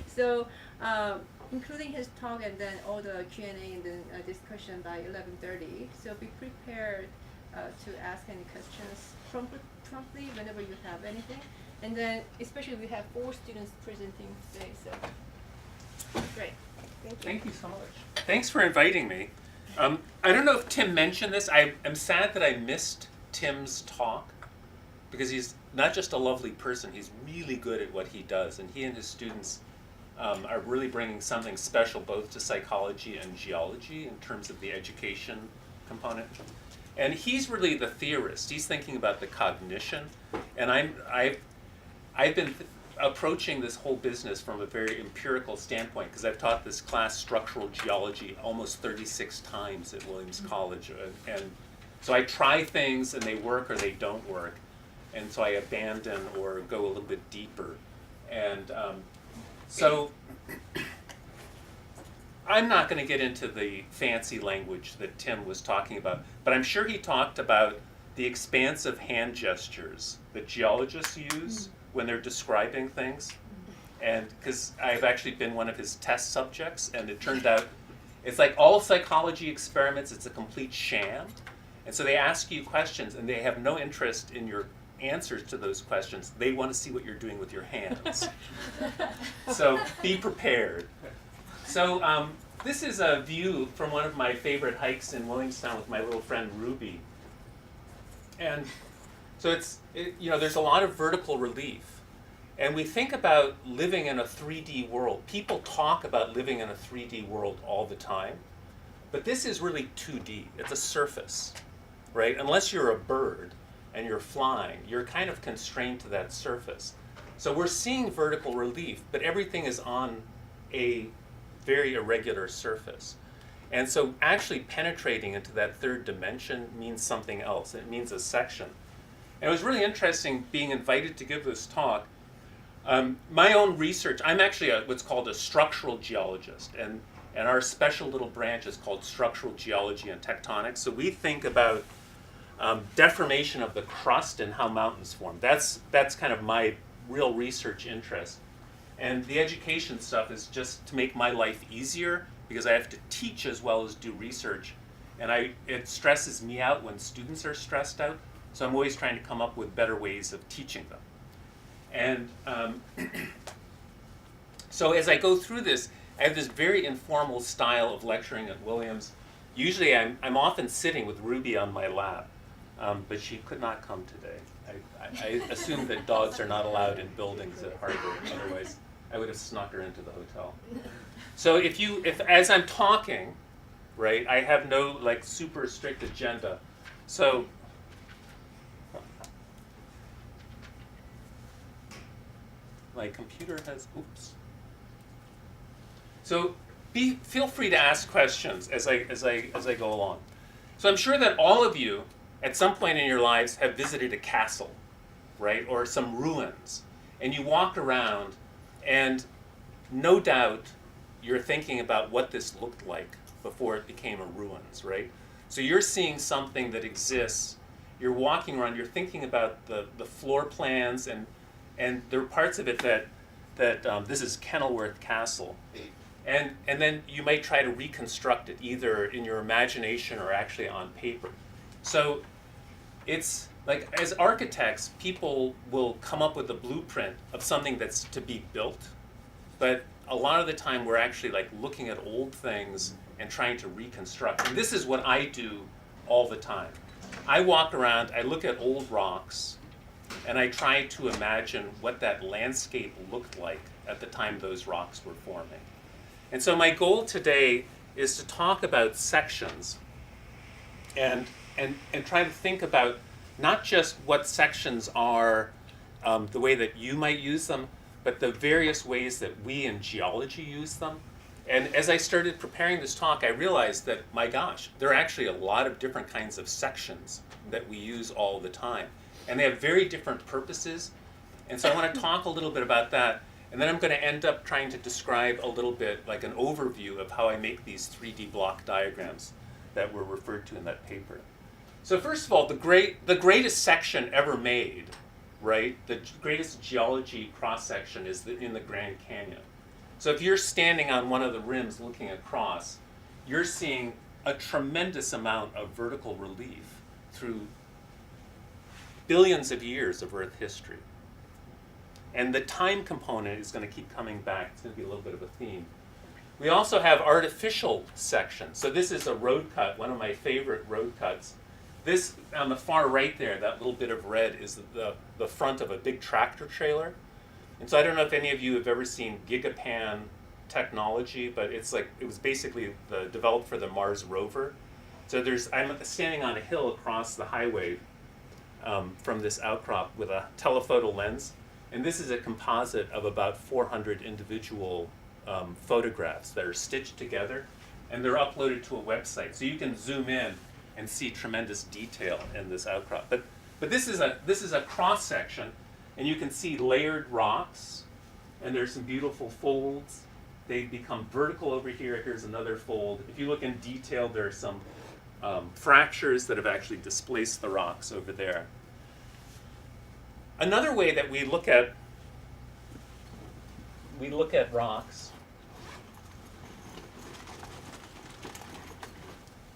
So, including his talk and then all the Q&A and then discussion by 11:30. So be prepared to ask any questions promptly whenever you have anything. And then, especially we have 4 students presenting today, so great. Thank you. Thank you so much. Thanks for inviting me. I don't know if Tim mentioned this. I'm sad that I missed Tim's talk because he's not just a lovely person, he's really good at what he does. And he and his students are really bringing something special both to psychology and geology in terms of the education component. And he's really the theorist. He's thinking about the cognition. And I've been approaching this whole business from a very empirical standpoint because I've taught this class, structural geology, almost 36 times at Williams College. And so I try things and they work or they don't work. And so I abandon or go a little bit deeper. And so I'm not going to get into the fancy language that Tim was talking about, but I'm sure he talked about the expansive hand gestures that geologists use when they're describing things. And because I've actually been one of his test subjects, and it turned out it's like all psychology experiments, it's a complete sham. And so they ask you questions and they have no interest in your answers to those questions. They want to see what you're doing with your hands. So be prepared. So this is a view from one of my favorite hikes in Williamstown with my little friend Ruby. And so there's a lot of vertical relief. And we think about living in a 3D world. People talk about living in a 3D world all the time. But this is really 2D. It's a surface, right? Unless you're a bird and you're flying, you're kind of constrained to that surface. So we're seeing vertical relief, but everything is on a very irregular surface. And so actually penetrating into that third dimension means something else. It means a section. And it was really interesting being invited to give this talk. My own research, I'm actually what's called a structural geologist, and our special little branch is called structural geology and tectonics. So we think about deformation of the crust and how mountains form. That's kind of my real research interest. And the education stuff is just to make my life easier because I have to teach as well as do research. And it stresses me out when students are stressed out. So I'm always trying to come up with better ways of teaching them. And so as I go through this, I have this very informal style of lecturing at Williams. Usually I'm often sitting with Ruby on my lap, but she could not come today. I assume that dogs are not allowed in buildings at Harvard, otherwise I would have snuck her into the hotel. So if as I'm talking, right, I have no like super strict agenda. So my computer has, oops. So feel free to ask questions as I go along. So I'm sure that all of you at some point in your lives have visited a castle, right, or some ruins, and you walk around and no doubt you're thinking about what this looked like before it became a ruins, right? So you're seeing something that exists, you're walking around, you're thinking about the floor plans, and there are parts of it that this is Kenilworth Castle. And then you might try to reconstruct it either in your imagination or actually on paper. So it's like as architects, people will come up with a blueprint of something that's to be built, but a lot of the time we're actually like looking at old things and trying to reconstruct. And this is what I do all the time. I walk around, I look at old rocks, and I try to imagine what that landscape looked like at the time those rocks were forming. And so my goal today is to talk about sections and try to think about not just what sections are, the way that you might use them, but the various ways that we in geology use them. And as I started preparing this talk, I realized that, my gosh, there are actually a lot of different kinds of sections that we use all the time. And they have very different purposes. And so I want to talk a little bit about that. And then I'm going to end up trying to describe a little bit like an overview of how I make these 3D block diagrams that were referred to in that paper. So first of all, the greatest section ever made right? The greatest geology cross-section is in the Grand Canyon. So if you're standing on one of the rims looking across, you're seeing a tremendous amount of vertical relief through billions of years of Earth history. And the time component is going to keep coming back. It's going to be a little bit of a theme. We also have artificial sections. So this is a road cut, one of my favorite road cuts. This, on the far right there, that little bit of red is the front of a big tractor trailer. And so I don't know if any of you have ever seen Gigapan technology, but it's like, it was basically developed for the Mars rover. So I'm standing on a hill across the highway from this outcrop with a telephoto lens. And this is a composite of about 400 individual photographs that are stitched together, and they're uploaded to a website. So you can zoom in and see tremendous detail in this outcrop. But this is a cross section, and you can see layered rocks, and there's some beautiful folds. They become vertical over here. Here's another fold. If you look in detail, there are some fractures that have actually displaced the rocks over there. Another way that we look at rocks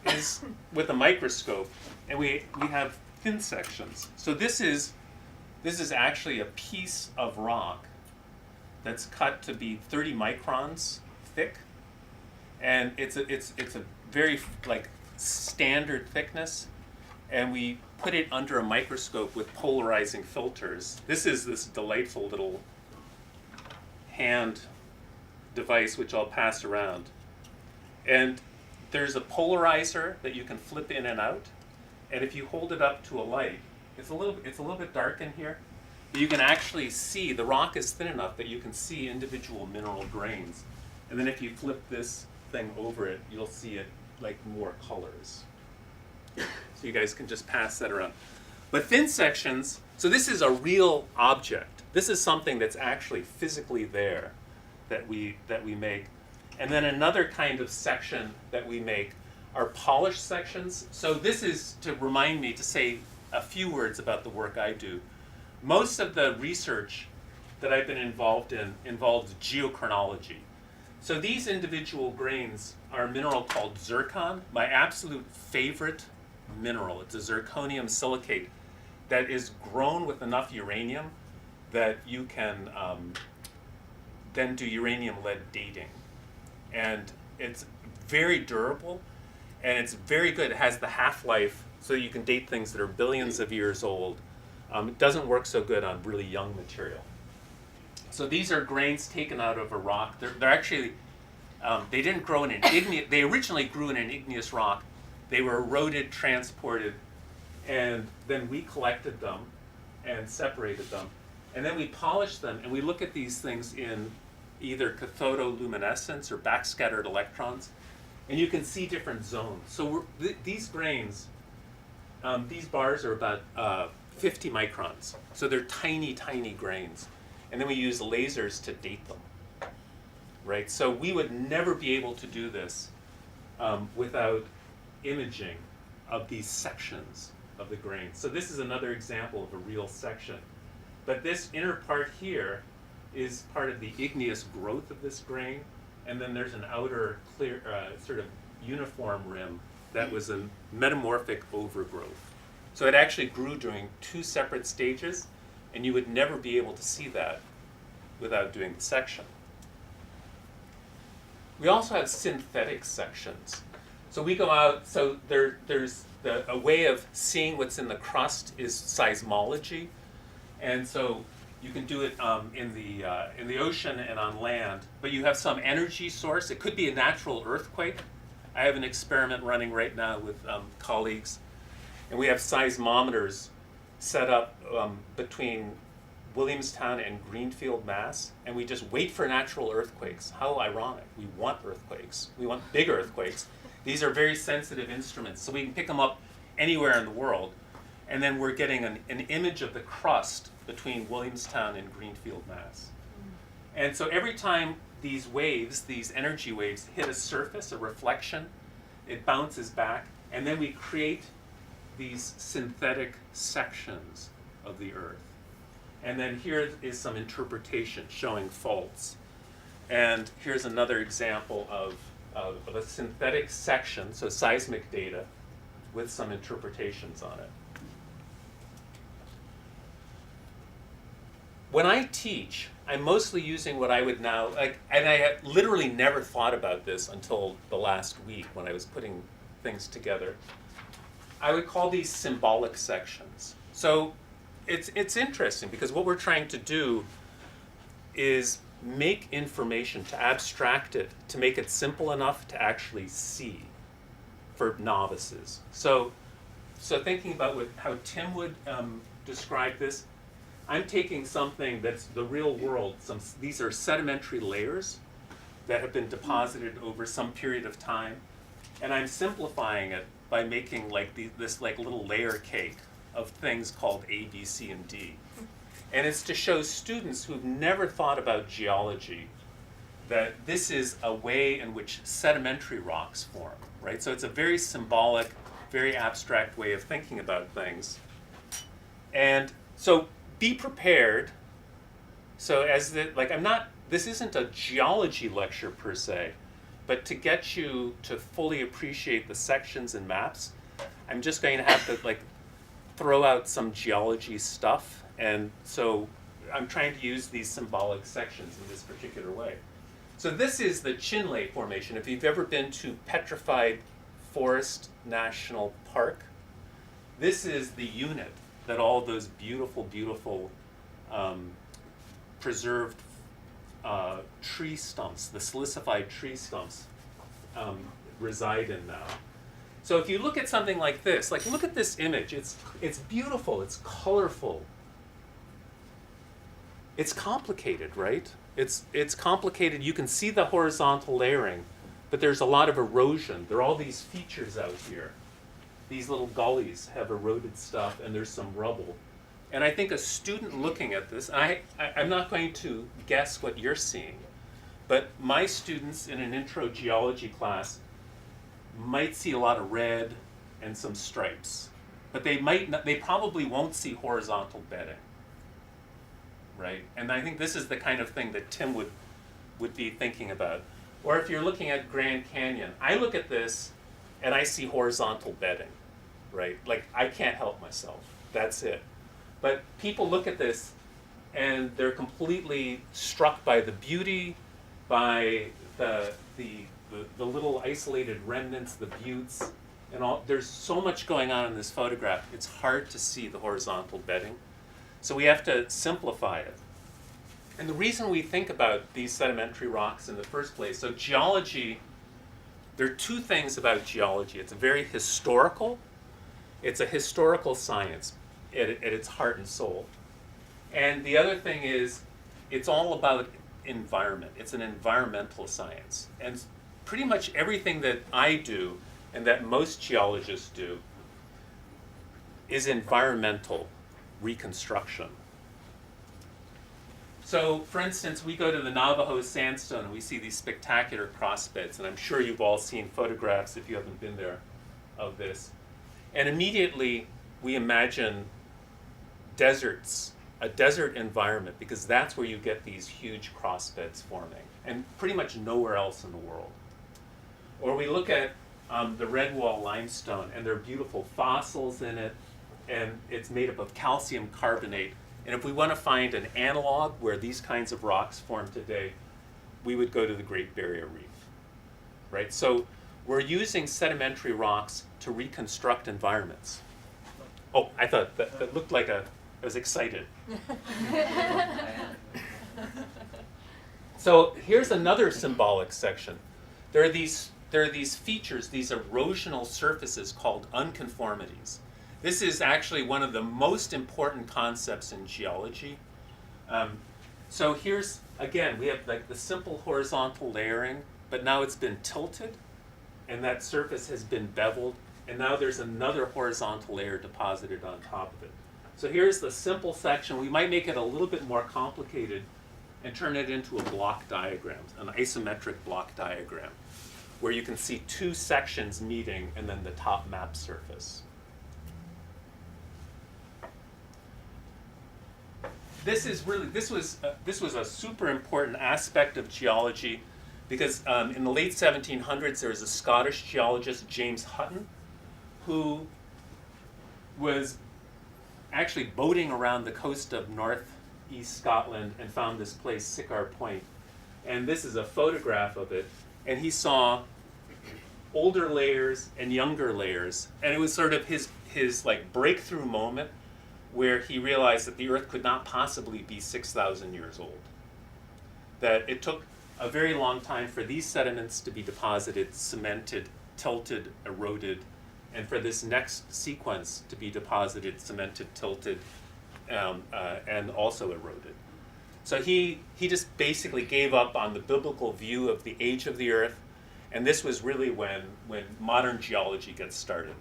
is with a microscope, and we have thin sections. So this is actually a piece of rock that's cut to be 30 microns thick, and it's a very like standard thickness, and we put it under a microscope with polarizing filters. This is this delightful little hand device which I'll pass around. And there's a polarizer that you can flip in and out. And if you hold it up to a light, it's a little bit dark in here, but you can actually see the rock is thin enough that you can see individual mineral grains. And then if you flip this thing over it, you'll see it like more colors. So you guys can just pass that around. But thin sections, so this is a real object. This is something that's actually physically there that we make. And then another kind of section that we make are polished sections. So this is to remind me to say a few words about the work I do. Most of the research that I've been involved in involves geochronology. So these individual grains are a mineral called zircon, my absolute favorite mineral. It's a zirconium silicate that is grown with enough uranium that you can then do uranium-lead dating. And it's very durable, and it's very good. It has the half-life so you can date things that are billions of years old. It doesn't work so good on really young material. So these are grains taken out of a rock. They're actually, they didn't grow in an igneous, they originally grew in an igneous rock. They were eroded, transported, and then we collected them and separated them. And then we polished them, and we look at these things in either cathodoluminescence or backscattered electrons, and you can see different zones. So these grains, these bars are about 50 microns. So they're tiny, tiny grains. And then we use lasers to date them, right? So we would never be able to do this without imaging of these sections of the grain. So this is another example of a real section. But this inner part here is part of the igneous growth of this grain, and then there's an outer clear, sort of uniform rim that was a metamorphic overgrowth. So it actually grew during two separate stages, and you would never be able to see that without doing the section. We also have synthetic sections. So we go out, so there's a way of seeing what's in the crust is seismology. And so you can do it in the ocean and on land, but you have some energy source. It could be a natural earthquake. I have an experiment running right now with colleagues, and we have seismometers set up between Williamstown and Greenfield, Mass, and we just wait for natural earthquakes. How ironic. We want earthquakes. We want big earthquakes. These are very sensitive instruments, so we can pick them up anywhere in the world. And then we're getting an image of the crust between Williamstown and Greenfield, Mass. And so every time these waves, these energy waves, hit a surface, a reflection, it bounces back, and then we create these synthetic sections of the Earth. And then here is some interpretation showing faults. And here's another example of a synthetic section, so seismic data, with some interpretations on it. When I teach, I'm mostly using what I would now, and I had literally never thought about this until the last week when I was putting things together. I would call these symbolic sections. So it's interesting because what we're trying to do is make information, to abstract it, to make it simple enough to actually see for novices. So thinking about how Tim would describe this, I'm taking something that's the real world. These are sedimentary layers that have been deposited over some period of time, and I'm simplifying it by making this little layer cake of things called A, B, C, and D. And it's to show students who've never thought about geology that this is a way in which sedimentary rocks form, right? So it's a very symbolic, very abstract way of thinking about things. And so be prepared. So this isn't a geology lecture per se, but to get you to fully appreciate the sections and maps, I'm just going to have to throw out some geology stuff. And so I'm trying to use these symbolic sections in this particular way. So this is the Chinle Formation. If you've ever been to Petrified Forest National Park, this is the unit that all those beautiful, beautiful preserved tree stumps, the silicified tree stumps, reside in now. So if you look at something like this, look at this image. It's beautiful, it's colorful. It's complicated, right? It's complicated. You can see the horizontal layering, but there's a lot of erosion. There are all these features out here. These little gullies have eroded stuff, and there's some rubble. And I think a student looking at this, I'm not going to guess what you're seeing, but my students in an intro geology class might see a lot of red and some stripes, but they probably won't see horizontal bedding, right? And I think this is the kind of thing that Tim would be thinking about. Or if you're looking at Grand Canyon, I look at this and I see horizontal bedding, right? I can't help myself, that's it. But people look at this and they're completely struck by the beauty, by the little isolated remnants, the buttes, and all. There's so much going on in this photograph, it's hard to see the horizontal bedding. So we have to simplify it. And the reason we think about these sedimentary rocks in the first place, so geology, there are two things about geology. It's very historical. It's a historical science at its heart and soul. And the other thing is, it's all about environment. It's an environmental science. And pretty much everything that I do and that most geologists do is environmental reconstruction. So, for instance, we go to the Navajo sandstone and we see these spectacular crossbeds, and I'm sure you've all seen photographs, if you haven't been there, of this. And immediately we imagine deserts, a desert environment, because that's where you get these huge crossbeds forming, and pretty much nowhere else in the world. Or we look at the Redwall limestone, and there are beautiful fossils in it, and it's made up of calcium carbonate. And if we want to find an analog where these kinds of rocks form today, we would go to the Great Barrier Reef, right? So we're using sedimentary rocks to reconstruct environments. Oh, I thought that looked like I was excited. So here's another symbolic section. There are these features, these erosional surfaces called unconformities. This is actually one of the most important concepts in geology. So here's, again, we have the simple horizontal layering, but now it's been tilted, and that surface has been beveled, and now there's another horizontal layer deposited on top of it. So here's the simple section. We might make it a little bit more complicated and turn it into a block diagram, an isometric block diagram, where you can see two sections meeting and then the top map surface. this was a super important aspect of geology, because in the late 1700s there was a Scottish geologist, James Hutton, who was actually boating around the coast of northeast Scotland and found this place, Sycar Point. And this is a photograph of it. And he saw older layers and younger layers. And it was sort of his like breakthrough moment where he realized that the Earth could not possibly be 6,000 years old. That it took a very long time for these sediments to be deposited, cemented, tilted, eroded, and for this next sequence to be deposited, cemented, tilted, and also eroded. So he just basically gave up on the biblical view of the age of the Earth, and this was really when modern geology gets started.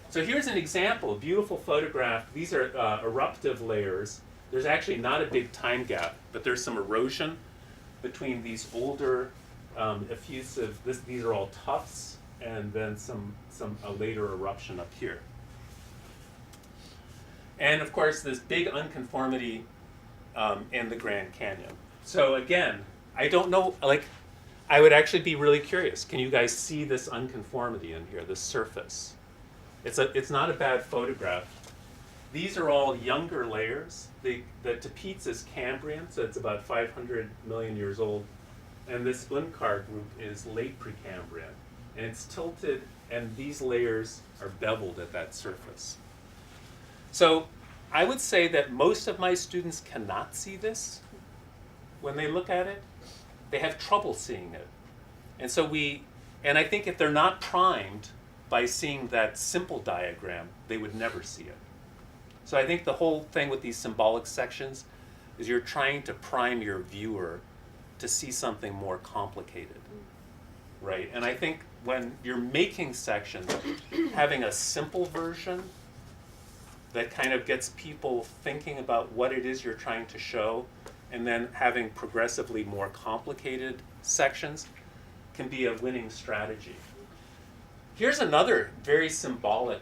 So here's an example, a beautiful photograph. These are eruptive layers. There's actually not a big time gap, but there's some erosion between these older effusive, these are all tuffs, and then a later eruption up here. And of course, this big unconformity in the Grand Canyon. So again, I don't know, like, I would actually be really curious. Can you guys see this unconformity in here, the surface? It's not a bad photograph. These are all younger layers. The Tapeats is Cambrian, so it's about 500 million years old. And this Unkar group is late Precambrian. And it's tilted, and these layers are beveled at that surface. So I would say that most of my students cannot see this when they look at it. They have trouble seeing it. And so and I think if they're not primed by seeing that simple diagram, they would never see it. So I think the whole thing with these symbolic sections is you're trying to prime your viewer to see something more complicated, right? And I think when you're making sections, having a simple version that kind of gets people thinking about what it is you're trying to show, and then having progressively more complicated sections can be a winning strategy. Here's another very symbolic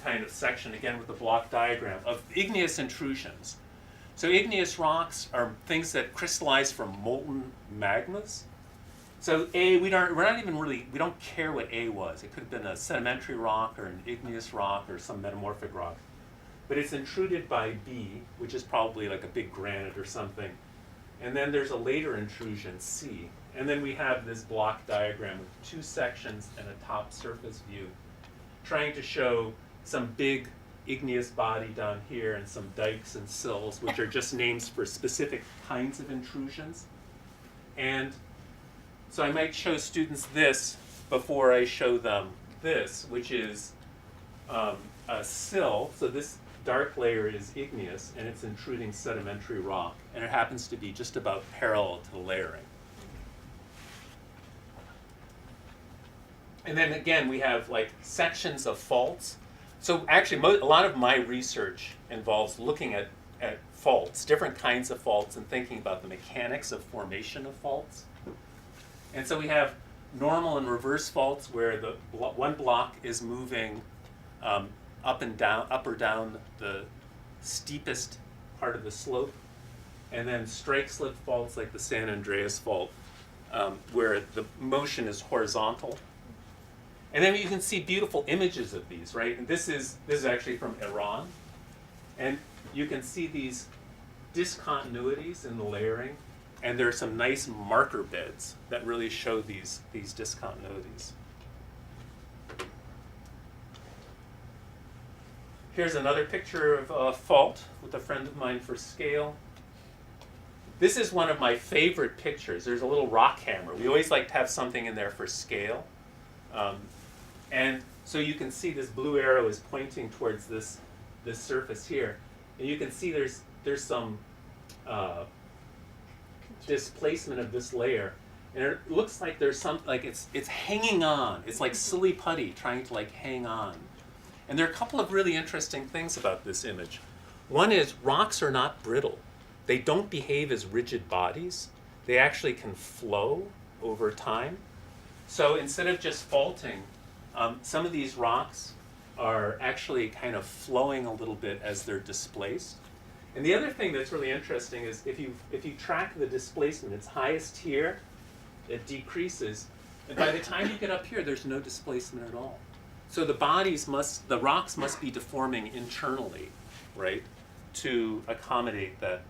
kind of section, again with the block diagram, of igneous intrusions. So igneous rocks are things that crystallize from molten magmas. So we don't care what A was. It could have been a sedimentary rock or an igneous rock or some metamorphic rock. But it's intruded by B, which is probably like a big granite or something. And then there's a later intrusion, C. And then we have this block diagram with two sections and a top surface view, trying to show some big igneous body down here and some dikes and sills, which are just names for specific kinds of intrusions. And so I might show students this before I show them this, which is a sill. So this dark layer is igneous, and it's intruding sedimentary rock, and it happens to be just about parallel to the layering. And then again, we have like sections of faults. So actually, a lot of my research involves looking at faults, different kinds of faults, and thinking about the mechanics of formation of faults. And so we have normal and reverse faults where the one block is moving up or down the steepest part of the slope, and then strike slip faults like the San Andreas fault, where the motion is horizontal. And then you can see beautiful images of these, right? And this is actually from Iran, and you can see these discontinuities in the layering, and there are some nice marker beds that really show these discontinuities. Here's another picture of a fault with a friend of mine for scale. This is one of my favorite pictures. There's a little rock hammer. We always like to have something in there for scale. And so you can see this blue arrow is pointing towards this surface here. And you can see there's some displacement of this layer. And it looks like there's it's hanging on. It's like silly putty trying to like hang on. And there are a couple of really interesting things about this image. One is rocks are not brittle. They don't behave as rigid bodies. They actually can flow over time. So instead of just faulting, some of these rocks are actually kind of flowing a little bit as they're displaced. And the other thing that's really interesting is if you track the displacement, it's highest here, it decreases, and by the time you get up here, there's no displacement at all. So the rocks must be deforming internally, right, to accommodate that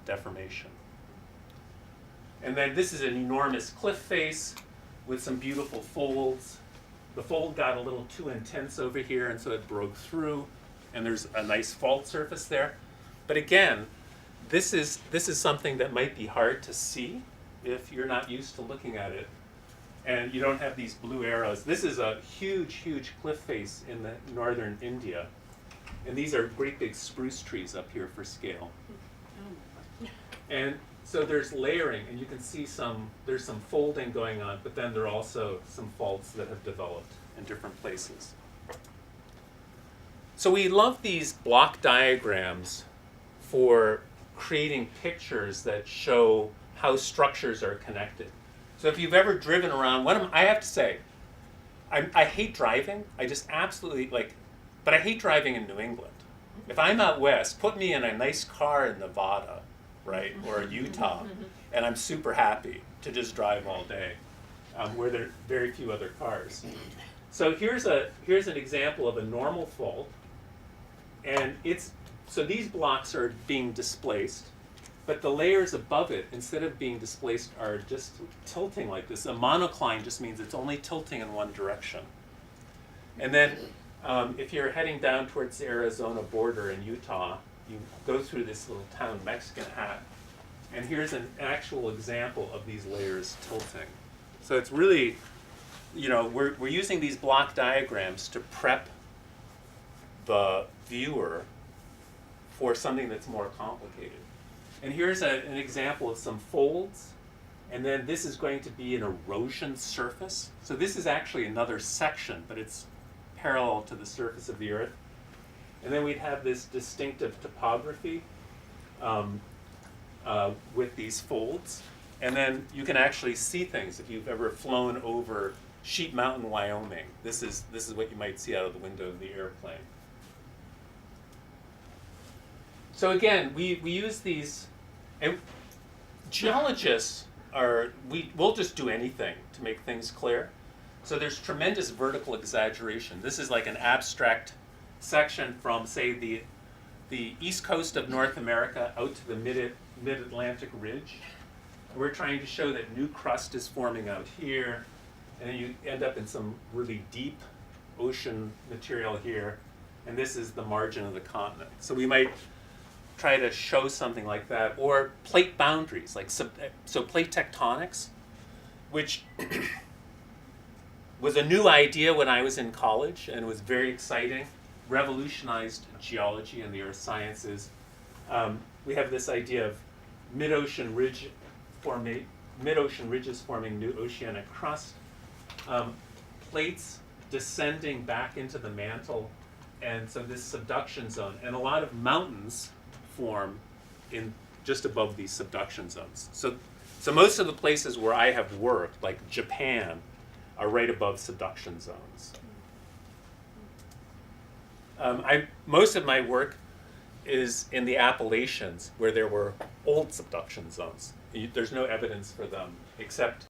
deformation. And then this is an enormous cliff face with some beautiful folds. The fold got a little too intense over here, and so it broke through, and there's a nice fault surface there. But again, this is something that might be hard to see if you're not used to looking at it, and you don't have these blue arrows. This is a huge, huge cliff face in the northern India, and these are great big spruce trees up here for scale. And so there's layering, and you can see there's some folding going on, but then there are also some faults that have developed in different places. So we love these block diagrams for creating pictures that show how structures are connected. So if you've ever driven around, I have to say, I hate driving. I just absolutely but I hate driving in New England. If I'm out west, put me in a nice car in Nevada, right, or Utah, and I'm super happy to just drive all day, where there are very few other cars. So here's an example of a normal fault, and so these blocks are being displaced, but the layers above it, instead of being displaced, are just tilting like this. A monocline just means it's only tilting in one direction. And then if you're heading down towards the Arizona border in Utah, you go through this little town, Mexican Hat, and here's an actual example of these layers tilting. So it's really, we're using these block diagrams to prep the viewer for something that's more complicated. And here's an example of some folds, and then this is going to be an erosion surface. So this is actually another section, but it's parallel to the surface of the Earth. And then we'd have this distinctive topography with these folds. And then you can actually see things if you've ever flown over Sheep Mountain, Wyoming. This is what you might see out of the window of the airplane. So again, we use these, and geologists we'll just do anything to make things clear. So there's tremendous vertical exaggeration. This is like an abstract section from, say, the east coast of North America out to the mid-Atlantic ridge. We're trying to show that new crust is forming out here, and then you end up in some really deep ocean material here, and this is the margin of the continent. So we might try to show something like that, or plate boundaries, so plate tectonics, which was a new idea when I was in college, and it was very exciting, revolutionized geology and the earth sciences. We have this idea of mid-ocean ridges forming new oceanic crust, plates descending back into the mantle, and so this subduction zone, and a lot of mountains form in just above these subduction zones. So most of the places where I have worked, like Japan, are right above subduction zones. Most of my work is in the Appalachians, where there were old subduction zones. There's no evidence for them, except